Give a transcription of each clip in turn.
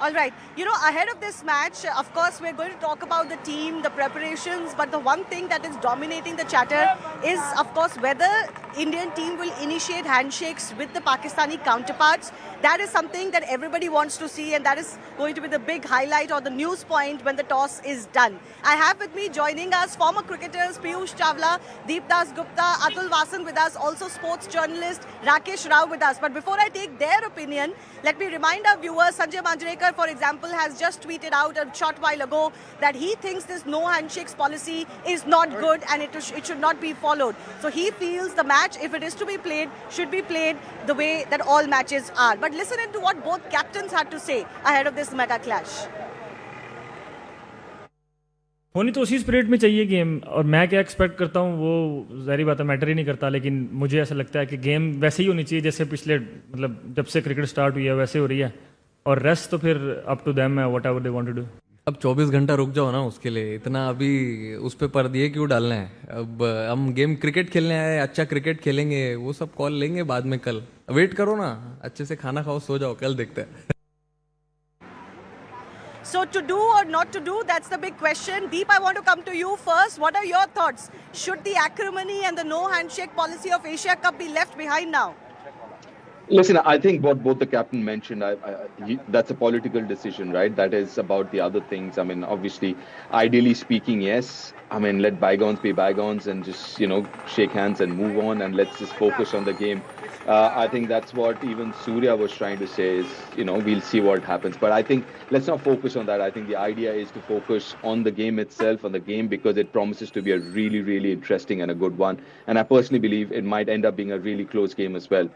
All right. Ahead of this match, of course, we're going to talk about the team, the preparations, but the one thing that is dominating the chatter is, of course, whether Indian team will initiate handshakes with the Pakistani counterparts. That is something that everybody wants to see, and that is going to be the big highlight or the news point when the toss is done. I have with me joining us former cricketers Piyush Chawla, Deepdas Gupta, Atul Vasan with us, also sports journalist Rakesh Rao with us. But before I take their opinion, let me remind our viewers, Sanjay Manjrekar, for example, has just tweeted out a short while ago that he thinks this no handshakes policy is not good and it should not be followed. So he feels the match, if it is to be played, should be played the way that all matches are. But listen to what both captains had to say ahead of this mega clash. होनी तो उसी spirit में चाहिए game, और मैं क्या expect करता हूँ वो ज़ाहिर बात है मैटर ही नहीं करता, लेकिन मुझे ऐसा लगता है कि गेम वैसे ही होनी चाहिए जैसे पिछले मतलब जब से क्रिकेट स्टार्ट हुई है वैसे हो रही है, और रेस्ट तो फिर अप टू देम है whatever they want to do. अब 24 घंटा रुक जाओ ना, उसके लिए इतना अभी उस पर पर दिए क्यों डालना है? अब हम गेम क्रिकेट खेलने आए, अच्छा क्रिकेट खेलेंगे, वो सब कॉल लेंगे बाद में, कल वेट करो ना, अच्छे से खाना खाओ, सो जाओ, कल देखते हैं। So to do or not to do, that's the big question. Deep, I want to come to you first. What are your thoughts? Should the acrimony and the no handshake policy of Asia Cup be left behind now? Listen, I think what both the captain mentioned, that's a political decision, right? That is about the other things. I mean, obviously, ideally speaking, yes. I mean, let bygones be bygones and just, shake hands and move on and let's just focus on the game. I think that's what even Surya was trying to say is, we'll see what happens. But I think let's not focus on that. I think the idea is to focus on the game itself, on the game, because it promises to be a really, really interesting and a good one. And I personally believe it might end up being a really close game as well.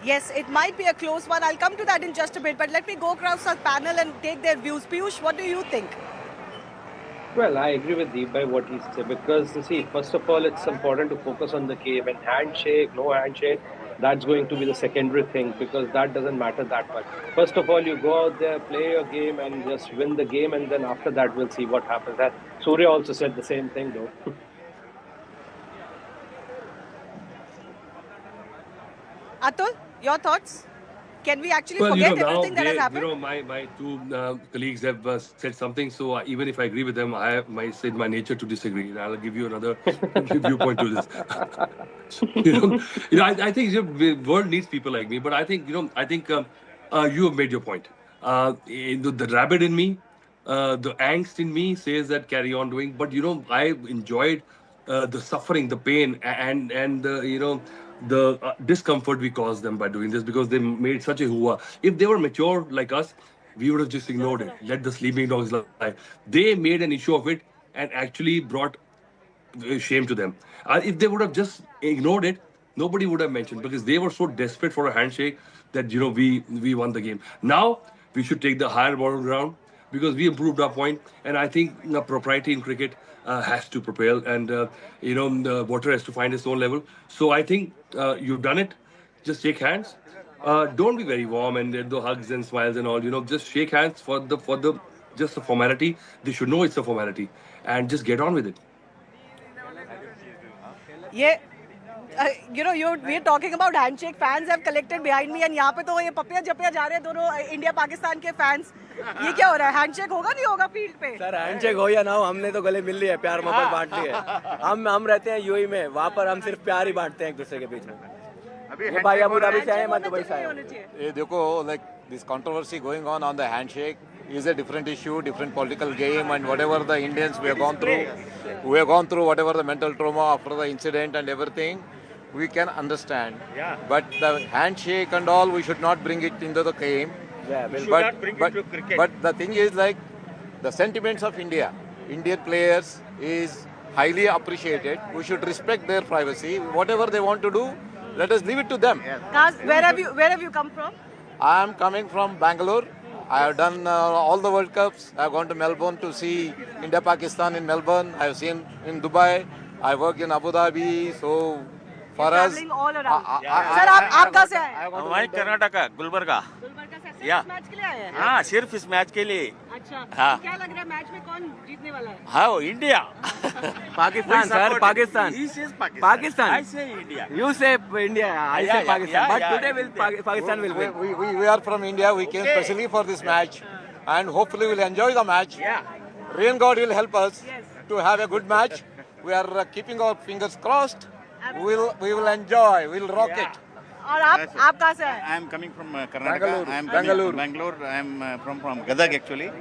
Yes, it might be a close one. I'll come to that in just a bit. But let me go across our panel and take their views. Piyush, what do you think? Well, I agree with Deep by what he said, because see, first of all, it's important to focus on the game, and handshake, no handshake, that's going to be the secondary thing, because that doesn't matter that much. First of all, you go out there, play your game and just win the game, and then after that we'll see what happens. And Surya also said the same thing though. Atul, your thoughts? Can we actually forget everything that has happened? My two colleagues have said something, so even if I agree with them, it's in my nature to disagree. And I'll give you another viewpoint to this. I think the world needs people like me, but I think you have made your point. The rabbit in me, the angst in me says that carry on doing, but I enjoyed the suffering, the pain, and the discomfort we caused them by doing this, because they made such a hooah. If they were mature like us, we would have just ignored it. Let the sleeping dogs lie. They made an issue of it and actually brought shame to them. If they would have just ignored it, nobody would have mentioned, because they were so desperate for a handshake that we won the game. Now we should take the higher bottom ground, because we improved our point, and I think propriety in cricket has to prevail, and the water has to find its own level. So I think you've done it. Just shake hands. Don't be very warm and the hugs and smiles and all. Just shake hands for the just a formality. They should know it's a formality, and just get on with it. Yeah. We're talking about handshake. Fans have collected behind me, and यहाँ पे तो ये पपिया जपिया जा रहे हैं दोनों India Pakistan के fans. ये क्या हो रहा है? हैंडशेक होगा नहीं होगा फील्ड पे? सर हैंडशेक हो या ना हो, हमने तो गले मिल ली है, प्यार मोहब्बत बांट ली है. हम रहते हैं यूएई में, वहाँ पर हम सिर्फ प्यार ही बांटते हैं एक दूसरे के बीच में. वो भाई अबू धाबी से आए, मैं दुबई से आया हूँ. ये देखो, like this controversy going on the handshake is a different issue, different political game, and whatever the Indians we have gone through whatever the mental trauma after the incident and everything, we can understand. Yeah. But the handshake and all, we should not bring it into the game. Yeah, we should not bring it to cricket. But the thing is, like, the sentiments of Indian players is highly appreciated. We should respect their privacy. Whatever they want to do, let us leave it to them. Kaz, where have you come from? I am coming from Bangalore. I have done all the World Cups. I have gone to Melbourne to see India-Pakistan in Melbourne. I have seen in Dubai. I work in Abu Dhabi. So for us, traveling all around. Sir आप कहाँ से आए? हमारे कर्नाटका, गुलबर्गा. गुलबर्गा से Yeah. इस match के लिए आए हैं? हाँ, सिर्फ इस मैच के लिए. अच्छा हाँ। तो क्या लग रहा है मैच में कौन जीतने वाला है? हाँ India Pakistan, sir, Pakistan. He says Pakistan. Pakistan. I say India. You say India, I Yeah, say yeah, Pakistan. yeah, But yeah, today yeah. Pakistan will win. We are from India. We came specially for this match, and hopefully we'll enjoy the match. Yeah. Rain God will help us to have a good match. We are keeping our fingers crossed. We will enjoy. We'll rock it. और आप कहाँ से आए? I am coming from Karnataka. I am Bangalore. from Bangalore. I am from Gadag actually.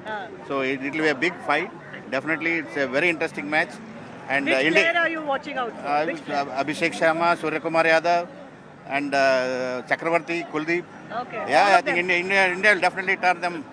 So it will be a big fight. Definitely, it's a very interesting match. And Which player are you watching out for? Which player? Abhishek Sharma, Surya Kumar Yadav, and Chakravarti, Kuldeep. Okay. Yeah, all I of think them. India will definitely turn them.